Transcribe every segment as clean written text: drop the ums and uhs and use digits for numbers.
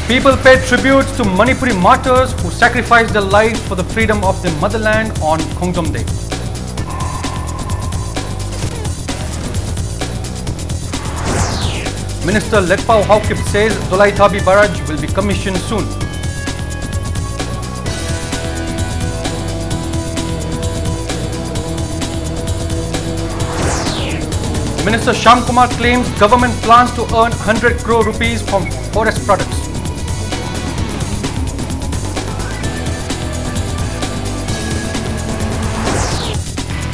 People paid tributes to Manipuri martyrs who sacrificed their lives for the freedom of their motherland on Khongjom Day. Minister Letpao Haukip says Dolai Thabi Barrage will be commissioned soon. Minister Shyam Kumar claims government plans to earn 100 crore rupees from forest products.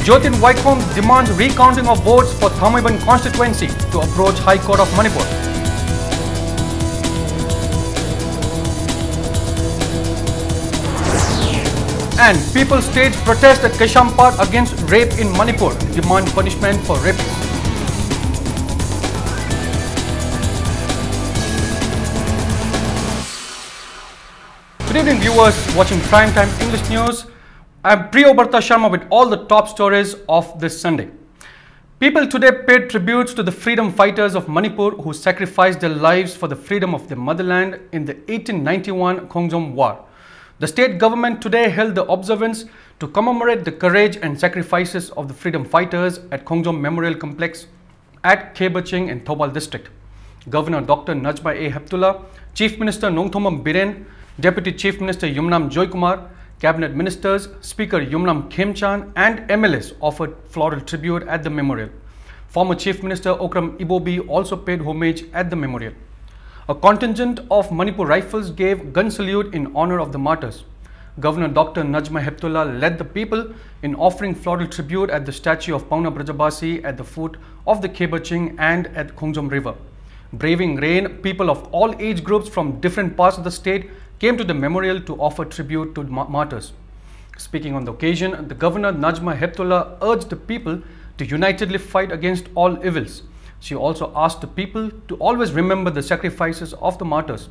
Jyotin Vaikom demands recounting of votes for Thamaiban constituency to approach High Court of Manipur. And people stage protest at Kaishampad against rape in Manipur, demand punishment for rapists. Good evening viewers watching Primetime English News. I am Priyobarta Sharma with all the top stories of this Sunday. People today paid tributes to the freedom fighters of Manipur who sacrificed their lives for the freedom of their motherland in the 1891 Khongjom War. The state government today held the observance to commemorate the courage and sacrifices of the freedom fighters at Khongjom Memorial Complex at Khebaching in Thoubal district. Governor Dr. Najma A. Heptullah, Chief Minister Nongthomam Biren, Deputy Chief Minister Yumnam Joykumar, Cabinet Ministers, Speaker Yumnam Khemchan and MLAs offered floral tribute at the memorial. Former Chief Minister Okram Ibobi also paid homage at the memorial. A contingent of Manipur Rifles gave gun salute in honor of the martyrs. Governor Dr. Najma Heptullah led the people in offering floral tribute at the statue of Pauna Brajabasi at the foot of the Khebaching and at Khongjom River. Braving rain, people of all age groups from different parts of the state came to the memorial to offer tribute to martyrs. Speaking on the occasion, the Governor Najma Heptullah urged the people to unitedly fight against all evils. She also asked the people to always remember the sacrifices of the martyrs.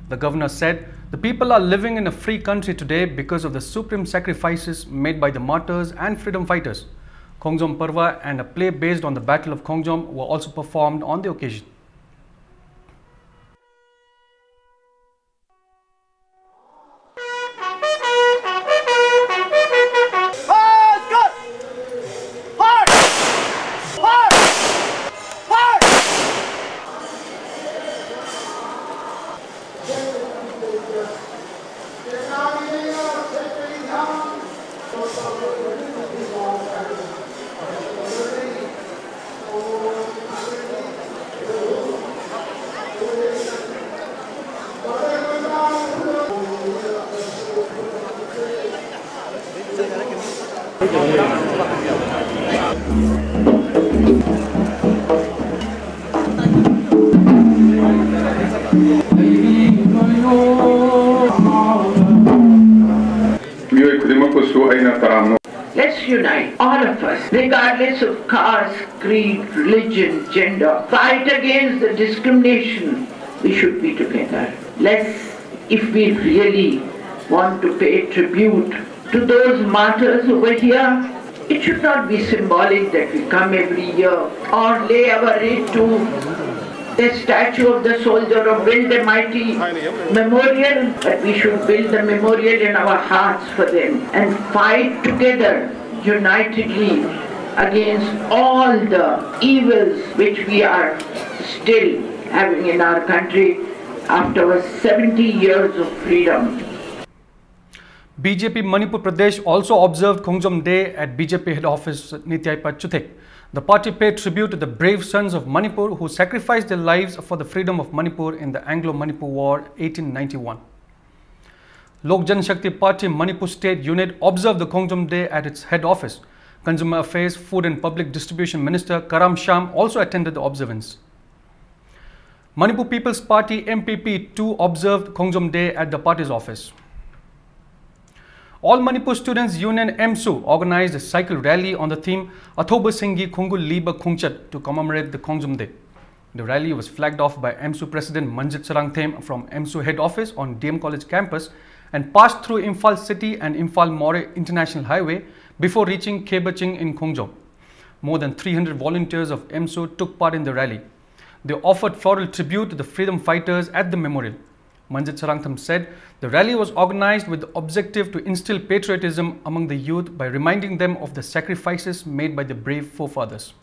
The Governor said, "The people are living in a free country today because of the supreme sacrifices made by the martyrs and freedom fighters." Khongjom Parva and a play based on the Battle of Khongjom were also performed on the occasion. Let's unite, all of us, regardless of caste, creed, religion, gender. Fight against the discrimination. We should be together. If we really want to pay tribute to those martyrs over here, it should not be symbolic that we come every year or lay our aid to the statue of the soldier or build a mighty memorial, but we should build the memorial in our hearts for them and fight together, unitedly, against all the evils which we are still having in our country after our 70 years of freedom. BJP Manipur Pradesh also observed Khongjom Day at BJP head office Nityaipa Chuthek. The party paid tribute to the brave sons of Manipur who sacrificed their lives for the freedom of Manipur in the Anglo-Manipur War 1891. Lok Janshakti Party Manipur State Unit observed the Khongjom Day at its head office. Consumer Affairs, Food and Public Distribution Minister Karam Sham also attended the observance. Manipur People's Party MPP too observed Khongjom Day at the party's office. All Manipur Students Union MSU organized a cycle rally on the theme Athoba Singhi Khungul Liba Khungchat to commemorate the Khongjom Day. The rally was flagged off by MSU President Manjit Sarangthem from MSU head office on DM College campus and passed through Imphal City and Imphal More International Highway before reaching Khebaching in Khongjom. More than 300 volunteers of MSU took part in the rally. They offered floral tribute to the freedom fighters at the memorial. Manjit Sarangtham said the rally was organized with the objective to instill patriotism among the youth by reminding them of the sacrifices made by the brave forefathers.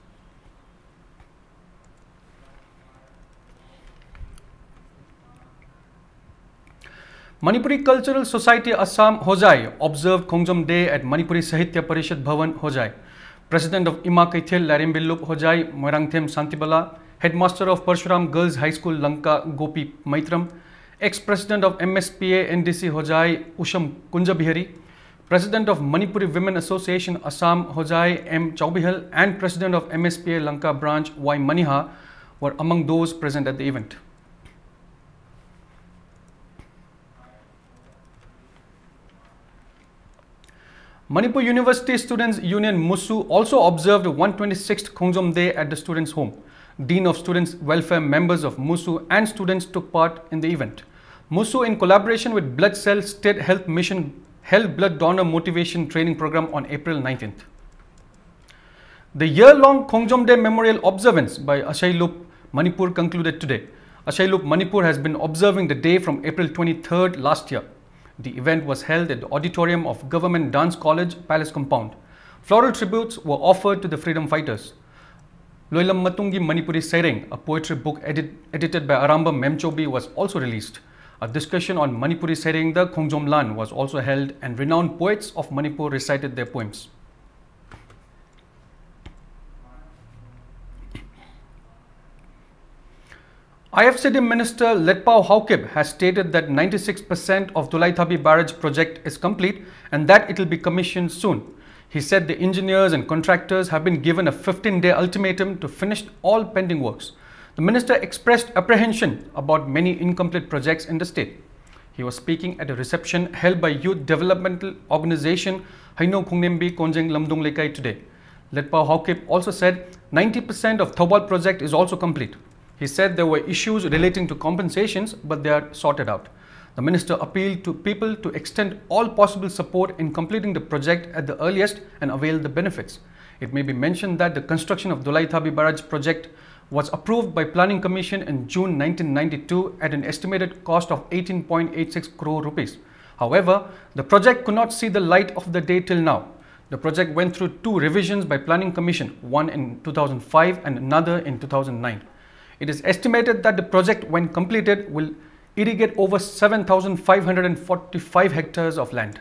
Manipuri Cultural Society Assam Hojai observed Khongjom Day at Manipuri Sahitya Parishad Bhavan Hojai. President of Ima Kaithil Larimbillup Hojai Moirangthem Santibala, Headmaster of Parshuram Girls High School Lanka Gopi Maitram, Ex-President of MSPA NDC Hojai Usham Kunjabihari, President of Manipuri Women Association Assam Hojai M. Chaubihal and President of MSPA Lanka Branch Y. Maniha were among those present at the event. Manipur University Students Union Musu also observed 126th Khongjom Day at the Students' Home. Dean of Students Welfare members of Musu and students took part in the event. Musu, in collaboration with Blood Cell State Health Mission, held blood donor motivation training program on April 19th. The year-long Khongjom Day Memorial Observance by Ashailup Manipur concluded today. Ashailup Manipur has been observing the day from April 23rd last year. The event was held at the auditorium of Government Dance College, Palace Compound. Floral tributes were offered to the freedom fighters. Loilam Matungi Manipuri Sereng, a poetry book edited by Aramba Memchobi, was also released. A discussion on Manipuri Sereng, the Khongjom Lan, was also held and renowned poets of Manipur recited their poems. IFCD Minister Letpao Haukib has stated that 96% of Dulaithabi Barrage project is complete and that it will be commissioned soon. He said the engineers and contractors have been given a 15-day ultimatum to finish all pending works. The minister expressed apprehension about many incomplete projects in the state. He was speaking at a reception held by Youth Developmental Organization Haino Khungnembi Konjeng Lamdung Lekai today. Letpao Haukip also said 90% of Thobal project is also complete. He said there were issues relating to compensations, but they are sorted out. The minister appealed to people to extend all possible support in completing the project at the earliest and avail the benefits. It may be mentioned that the construction of Dulaithabi Barrage project was approved by Planning Commission in June 1992 at an estimated cost of 18.86 crore rupees. However, the project could not see the light of the day till now. The project went through 2 revisions by Planning Commission, one in 2005 and another in 2009. It is estimated that the project, when completed, will irrigate over 7,545 hectares of land.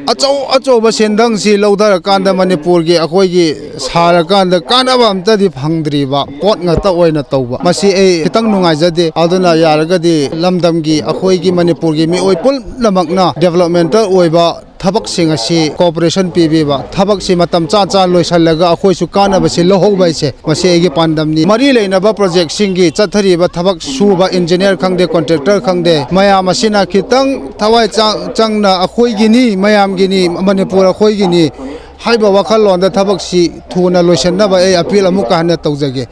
Acho sendang si laudar kanda Manipur gi akoi gi sara kanda kana bam ta di phangdri ba pot nga ta oina tawba masi e kitang nungai jade aduna yaraga di lamdam gi akoi gi Manipur gi mi oi pul lamakna developmental oiba thabak sing asi cooperation pb ba thabak si matam cha cha loisalaga akoi su kana ba si lohau bai se masi e gi pandam ni mari leina ba project sing gi chathari ba thabak su ba engineer khangde contractor khangde maya masina kitang thawai changna akoi gi ni mayam gini Manipur akoi gini haiba wakal londa thabak si thuna loisanna ba e appeal amuka hana tawjage.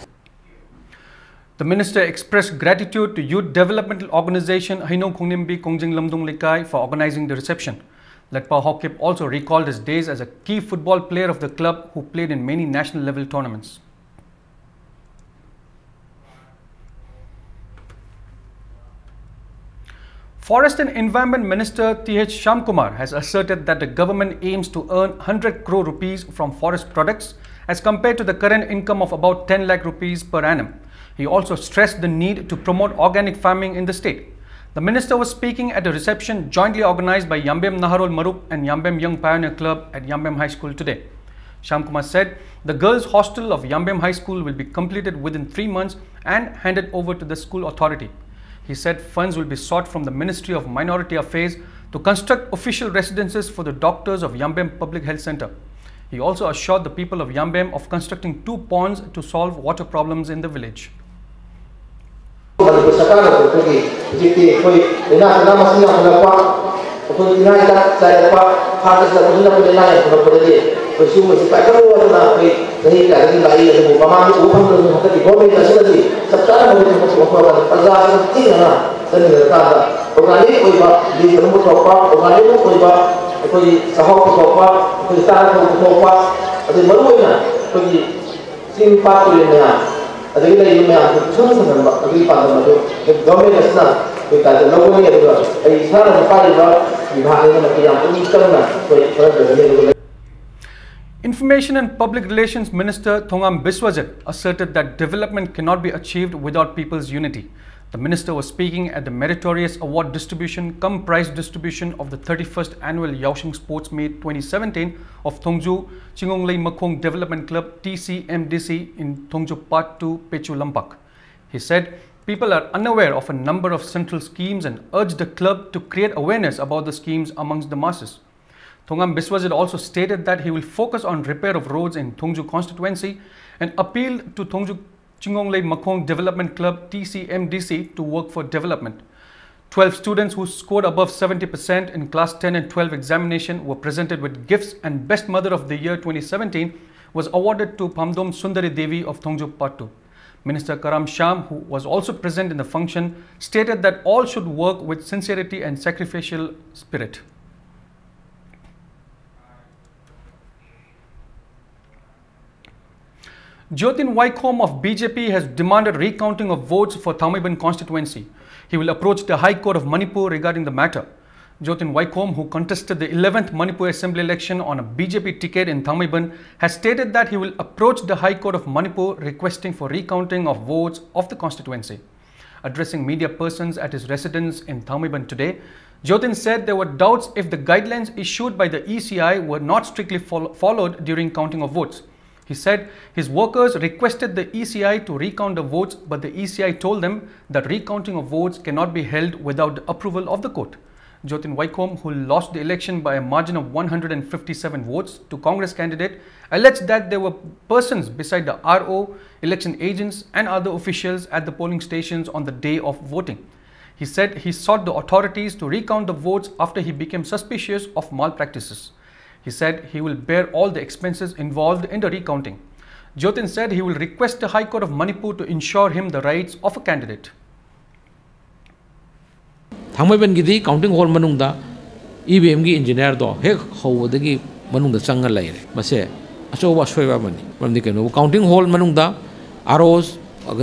The minister expressed gratitude to Youth Developmental Organization Haino Khungnembi Kongjeng Lamdung Lekai for organizing the reception. Letpao Haukip also recalled his days as a key football player of the club who played in many national level tournaments. Forest and Environment Minister T.H. Shamkumar has asserted that the government aims to earn 100 crore rupees from forest products as compared to the current income of about 10 lakh rupees per annum. He also stressed the need to promote organic farming in the state. The minister was speaking at a reception jointly organized by Yambem Naharol Marup and Yambem Young Pioneer Club at Yambem High School today. Shamkumar said the girls' hostel of Yambem High School will be completed within 3 months and handed over to the school authority. He said funds will be sought from the Ministry of Minority Affairs to construct official residences for the doctors of Yambem Public Health Center. He also assured the people of Yambem of constructing 2 ponds to solve water problems in the village. Information and Public Relations Minister Thongam Biswajit asserted that development cannot be achieved without people's unity. The minister was speaking at the meritorious award distribution cum prize distribution of the 31st annual Yaoshing Sports Meet 2017 of Thongju Chingonglei Makhong Development Club TCMDC in Thongju Part 2, Pechu Lampak. He said people are unaware of a number of central schemes and urged the club to create awareness about the schemes amongst the masses. Thongam Biswajit also stated that he will focus on repair of roads in Thongju constituency and appealed to Thongju Chingonglei Makhong Development Club TCMDC to work for development. 12 students who scored above 70% in class 10 and 12 examination were presented with gifts, and Best Mother of the Year 2017 was awarded to Pamdom Sundari Devi of Thongju Part 2. Minister Karam Sham, who was also present in the function, stated that all should work with sincerity and sacrificial spirit. Jyotin Waikhom of BJP has demanded recounting of votes for Thamaiban constituency. He will approach the High Court of Manipur regarding the matter. Jyotin Waikhom, who contested the 11th Manipur Assembly election on a BJP ticket in Thamaiban, has stated that he will approach the High Court of Manipur requesting for recounting of votes of the constituency. Addressing media persons at his residence in Thamaiban today, Jyotin said there were doubts if the guidelines issued by the ECI were not strictly followed during counting of votes. He said his workers requested the ECI to recount the votes, but the ECI told them that recounting of votes cannot be held without the approval of the court. Jyotin Waikhom, who lost the election by a margin of 157 votes to Congress candidate, alleged that there were persons beside the RO, election agents and other officials at the polling stations on the day of voting. He said he sought the authorities to recount the votes after he became suspicious of malpractices. He said he will bear all the expenses involved in the recounting. Jyotin said he will request the High Court of Manipur to ensure him the rights of a candidate. Thamaiban gidi counting hall manungda EVM gi engineer do hek howdagi manungda changal lai mase achowa soiba mani mamni keno counting hall manungda ROs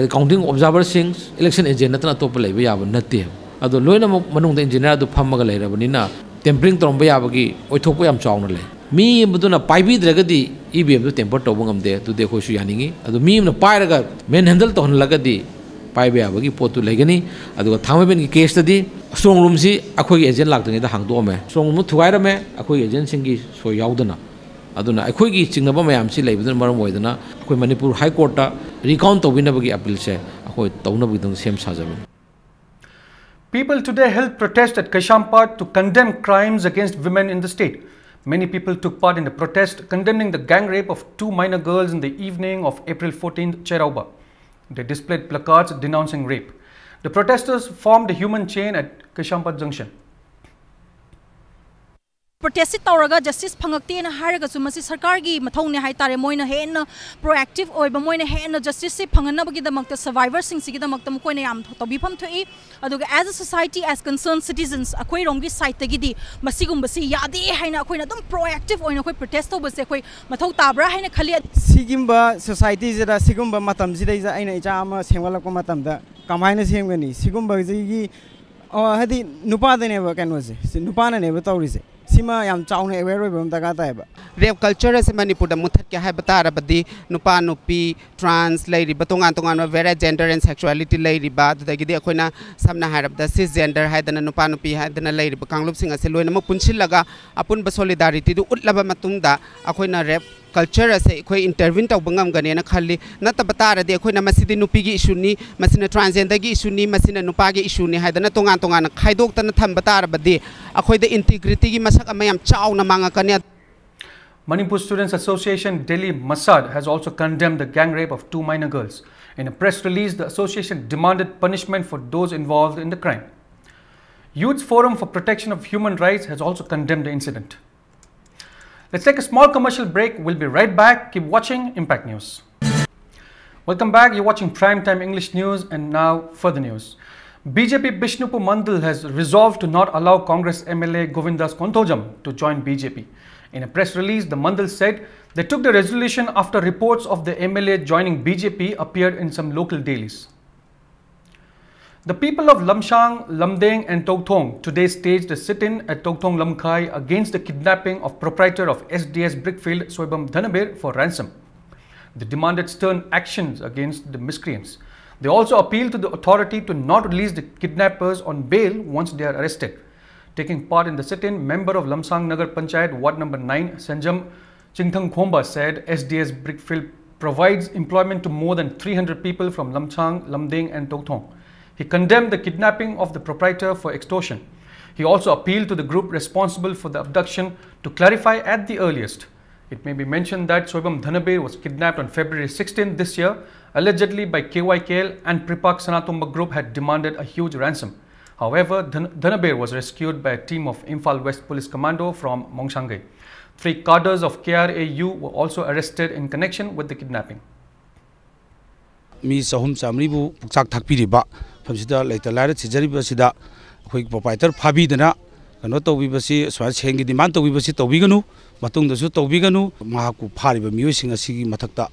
counting observer sings election agent natna top lai ba yaba natte ado loina manungda engineer do phamaga lai rabanina tempering tromba yabagi oithokpa yam chawna lai mi buduna paibi dragadi EVM do temper toba ngamde to dekho su yaningi ado mi na pairaga men handle to lagadi paibe yabagi potu legani ado Thamaiban gi case tadi strong room si akhoi agent lagdani da hangdo me strong room thugai me akhoi agent singi so yaudana aduna akhoi gi chingnaba mayam si leibudana maram oidana akhoi Manipur High Court ta recount tobinabagi appeal se akhoi taunabagi dang sem sajabin. People today held protest at Kaishampat to condemn crimes against women in the state. Many people took part in the protest condemning the gang rape of 2 minor girls in the evening of April 14th, Cherauba. They displayed placards denouncing rape. The protesters formed a human chain at Kaishampat Junction. Protest tauraga justice phangakte na haraga sumasi sarkar gi mathong ne haitare moina henna proactive oiba moina henna justice se phangana bagi damakta survivors sing sigi damakta moina yam tobifam thoi aduga as a society as concerned citizens akoi rongi site tagi di masigum basi yade haina akoi na dum proactive oina koi protest to base akoi mathau tabra haina khali sigimba society jada sigumba matam jidai ja aina icha ama sengwalakpa matam da kamaina semgani sigumba ji hadi nupa de ne ba kanose nupa na ne ba tawrise sima yam chauna aware bam daga taiba rape culture as Manipur da muthat ke hai batara badi nupa nupi trans lai ri batongan tongan various gender and sexuality lai ri ba da gidi akoina samna harab da cisgender hai dana nupa nupi hai dana lai ri kanglup singa se loina ma punchil laga apun ba solidarity du utlaba matung da akoina rape culture as a intervene to bangam gane na khali na tabata de akoina masidi nupi gi issue ni masina transgender gi issue ni masina nupa gi issue ni haidana tongan tongan khaidok tan tham batara badi akoi the integrity gi masak amayam chaw na manga kanya. Manipur Students Association Delhi Masad has also condemned the gang rape of 2 minor girls. In a press release, the association demanded punishment for those involved in the crime. Youth Forum for Protection of Human Rights has also condemned the incident. Let's take a small commercial break. We'll be right back. Keep watching Impact News. Welcome back. You're watching Primetime English News, and now further news. BJP Bishnupur Mandal has resolved to not allow Congress MLA Govindas Konthojam to join BJP. In a press release, the Mandal said They took the resolution after reports of the MLA joining BJP appeared in some local dailies. The people of Lamshang, Lamdeng and Tokthong today staged a sit-in at Tokthong Lamkai against the kidnapping of proprietor of SDS Brickfield Soibam Dhanabir for ransom. They demanded stern actions against the miscreants. They also appealed to the authority to not release the kidnappers on bail once they are arrested. Taking part in the sit-in, member of Lamsang Nagar Panchayat, Ward number 9, Sanjam Chingthang Khomba said SDS Brickfield provides employment to more than 300 people from Lamchang, Lamdeng and Tokthong. He condemned the kidnapping of the proprietor for extortion. He also appealed to the group responsible for the abduction to clarify at the earliest. It may be mentioned that Soibam Dhanabir was kidnapped on February 16 this year, allegedly by KYKL, and Pripak Sanatumba group had demanded a huge ransom. However, Dhanabir was rescued by a team of Imphal West Police Commando from Mongshangai. 3 cadres of KRAU were also arrested in connection with the kidnapping. Mi sahum samri bu puksak thakpiriba phamsida leita laira chijariba sida khoi proprietor phabidana kano tawibasi swar chengi demand tawibasi tawbiganu matung dasu tawbiganu mahaku phariba miyosing asigi mathakta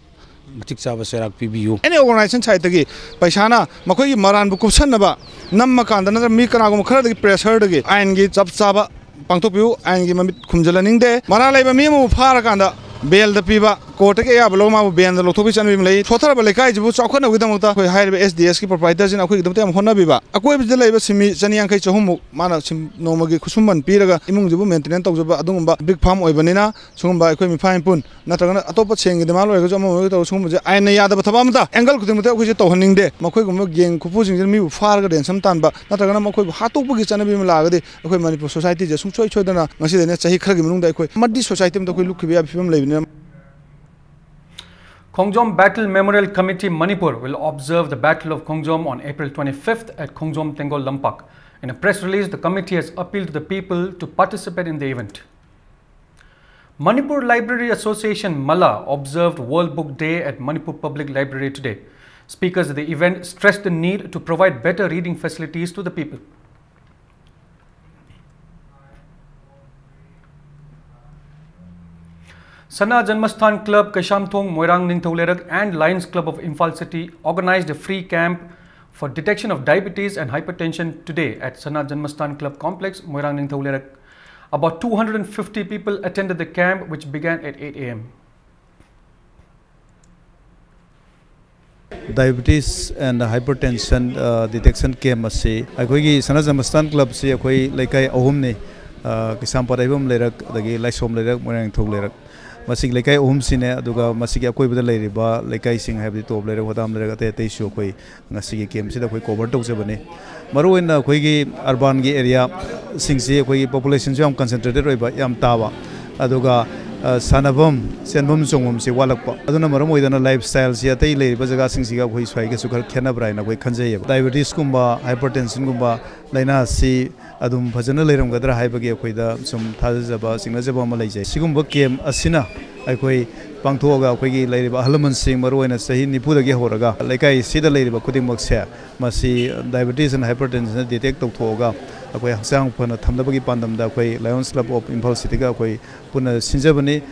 matik chaba serak pibiyu any organization side gi paisana makhoi gi maran bu kupsanaba namma kandana mi kanagum khara gi pressure gi ain gi chap chaba pangthopiu ain gi mamit khumjalaning de mara laiba mi mu phara kanda bel the piba court ke ya bloma ben the lothobi chan bim lei thothar ba lekai jibu chawkhana gidamta khoi hair SDS ki proprietors in akhoi gidamta honna biba akoi bi lei ba simi chaniang khai chahum mana sim nomagi khusumban piraga imung jibu maintenance tawjaba adungba big farm oibanina sungba akhoi mi fain pun natragana atopa chengi de malo ega mo taw sungba je aina yada ba thaba mata angle khudimta akhoi je tawhaning de makhoi gum geng khupu jing mi far ga den sam tan ba natragana makhoi hatok bu gi chanabi mi laga de akhoi manipur society je sung choi choi dana ngasi de ne chahi khar gi munung da akhoi maddi society ma akhoi lukhi ya phim lei Khongjom Battle Memorial Committee Manipur will observe the Battle of Khongjom on April 25th at Khongjom Tengol Lampak. In a press release, the committee has appealed to the people to participate in the event. Manipur Library Association Mala observed World Book Day at Manipur Public Library today. Speakers at the event stressed the need to provide better reading facilities to the people. Sana Janmasthan Club, Kashamthong, Moirang Ningthaulerak and Lions Club of Imphal City organized a free camp for detection of diabetes and hypertension today at Sana Janmasthan Club Complex, Moirang Ningthaulerak. About 250 people attended the camp, which began at 8 a.m. Diabetes and hypertension detection camp asi akhoi Sana Janmasthan Club si akhoi laikai ahum ne kisam paraibam lerak dagi laisom lerak Moirang Ningthaulerak masig lekai ohum sine aduga masig akoi bada leiriba lekai sing habdi top leira hodam leira ate te sho koi ngasi game sida koi cover tok se bane maru in koi gi urban gi area sing se koi population jam concentrated roiba yam tawa aduga sanabam senbam songom se walakpa aduna maram oidana lifestyle se ate leiriba jaga sing siga koi swai ge sukar khena braina koi khanjai diabetes kumba hypertension kumba laina si adum phajana leiram gadra haibagi akoida sum thajaba singnajaba ma leijai sigumba kem asina aikoi pangthoga akoigi leiriba ahalaman sing maroina sahi nipudagi horaga laikai sida leiriba kudingmak se masi diabetes and hypertension detect tawthoga akoi haksang phana thamdabagi pandamda akoi Lions Club of Imphal City ga akoi puna sinjabani.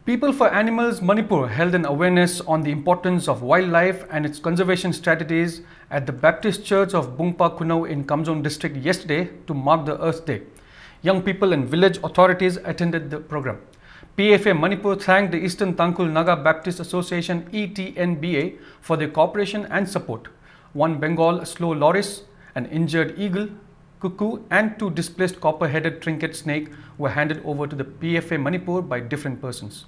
People for Animals Manipur held an awareness on the importance of wildlife and its conservation strategies at the Baptist Church of Bungpa Kunau in Kamjong district yesterday to mark the Earth Day. Young people and village authorities attended the program. PFA Manipur thanked the Eastern Tangkhul Naga Baptist Association ETNBA for their cooperation and support. 1 Bengal slow loris, an injured eagle, cuckoo and 2 displaced copper-headed trinket snake were handed over to the PFA Manipur by different persons.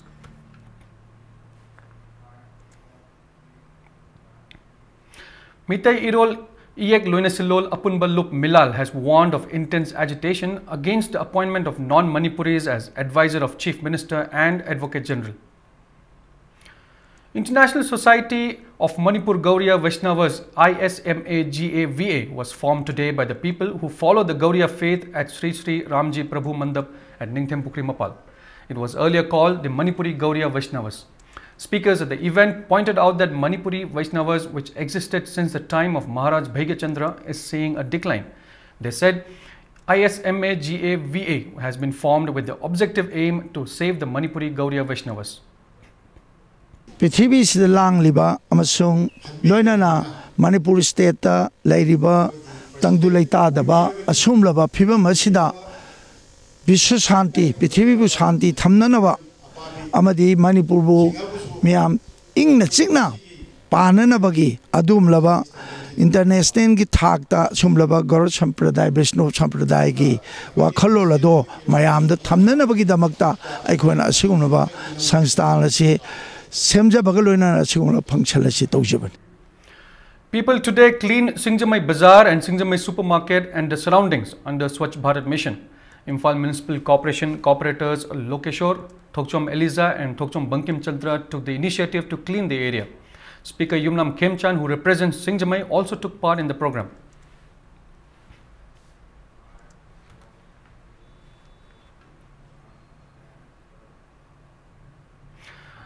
Mitai Irol Iyek Loinesilol Apunbalup Milal has warned of intense agitation against the appointment of non-Manipuris as advisor of Chief Minister and Advocate General. International Society of Manipur Gauriya Vaishnavas ISMAGAVA was formed today by the people who follow the Gauriya faith at Sri Sri Ramji Prabhu Mandap at Ningthempukri Mapal. It was earlier called the Manipuri Gauriya Vaishnavas. Speakers at the event pointed out that Manipuri Vaishnavas, which existed since the time of Maharaj Bhaigya Chandra, is seeing a decline. They said ISMAGAVA has been formed with the objective aim to save the Manipuri Gaudiya Vaishnavas. Pithibi sida lang liba amasung loinana Manipur state ta lairiba tangdulaita daba asumlaba phibam asida Vishwa Shanti Pithibi bu Shanti thamnanaba amadi Manipur bu miyam ingna chikna pananabagi adumlaba international ki thakta sumlaba Gaur Sampradaya Vaishnav Sampradaya ki wakhalolado mayamda thamnanabagi damakta aikhoina asigumlaba sangsthana ase semjabaga loina asigumla function ase tawjaban. People today clean Singjamai Bazaar and Singjamai Supermarket and the surroundings under Swachh Bharat Mission. Imphal Municipal Corporation Corporators Lokeshwar, Thokchom Eliza and Thokchom Bankim Chandra took the initiative to clean the area. Speaker Yumnam Khemchan, who represents Singjamai, also took part in the program.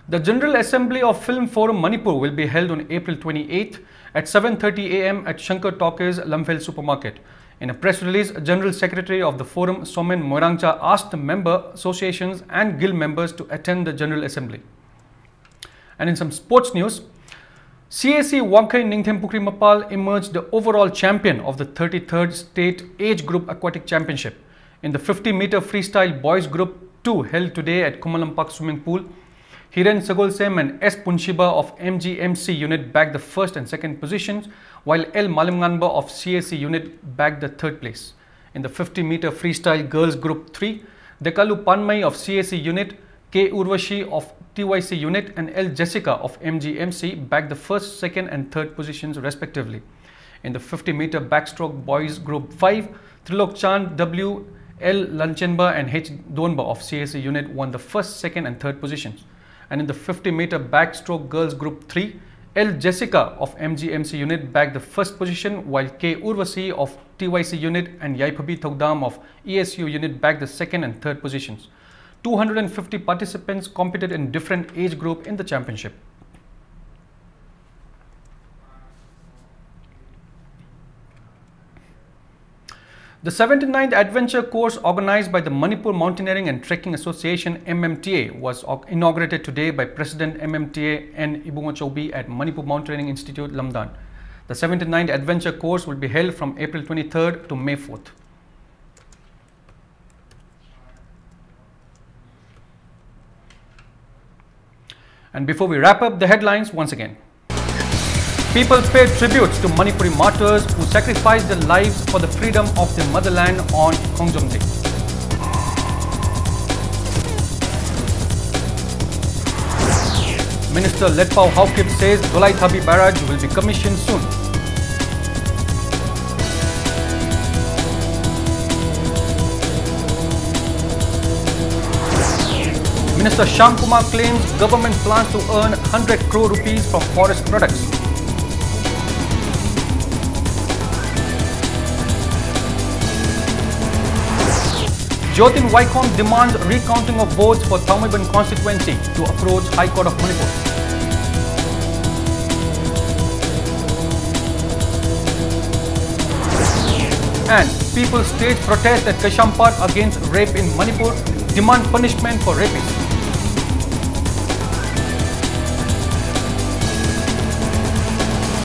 The General Assembly of Film Forum Manipur will be held on April 28th at 7:30 am at Shankar Talkies, Lamphel Supermarket. In a press release, General Secretary of the Forum, Somen Moirangcha, asked the member associations and guild members to attend the General Assembly. And in some sports news, CAC Wangkai Ningthempukri Mapal emerged the overall champion of the 33rd State Age Group Aquatic Championship. In the 50-meter freestyle boys group 2 held today at Kumalampak Swimming Pool, Hiren Sagolsem and S. Punshiba of MGMC unit bagged the first and second positions, while L. Malimnganba of CAC unit bagged the third place. In the 50-meter freestyle girls group 3, Dekalu Panmai of CAC unit, K. Urvashi of TYC unit and L. Jessica of MGMC bagged the first, second and third positions respectively. In the 50-meter backstroke boys group 5, Trilok Chand W. L. Lanchenba and H. Donba of CAC unit won the first, second and third positions. And in the 50-meter backstroke girls group 3, L. Jessica of MGMC unit bagged the first position, while K. Urvasi of TYC unit and Yaipabi Thogdam of ESU unit bagged the second and third positions. 250 participants competed in different age group in the championship. The 79th adventure course organized by the Manipur Mountaineering and Trekking Association MMTA was inaugurated today by President MMTA N. Ibungachobi at Manipur Mountaineering Institute, Lamdan. The 79th adventure course will be held from April 23rd to May 4th. And before we wrap up the headlines once again, people paid tributes to Manipuri martyrs who sacrificed their lives for the freedom of their motherland on Khongjom Day. Minister Letpao Haukip says Dolai Thabi Barrage will be commissioned soon. Minister Shyam Kumar claims government plans to earn 100 crore rupees from forest products. Jyotin Vaikom demands recounting of votes for Thamaiban constituency to approach High Court of Manipur. And people stage protest at Kashampar against rape in Manipur, demand punishment for rapists.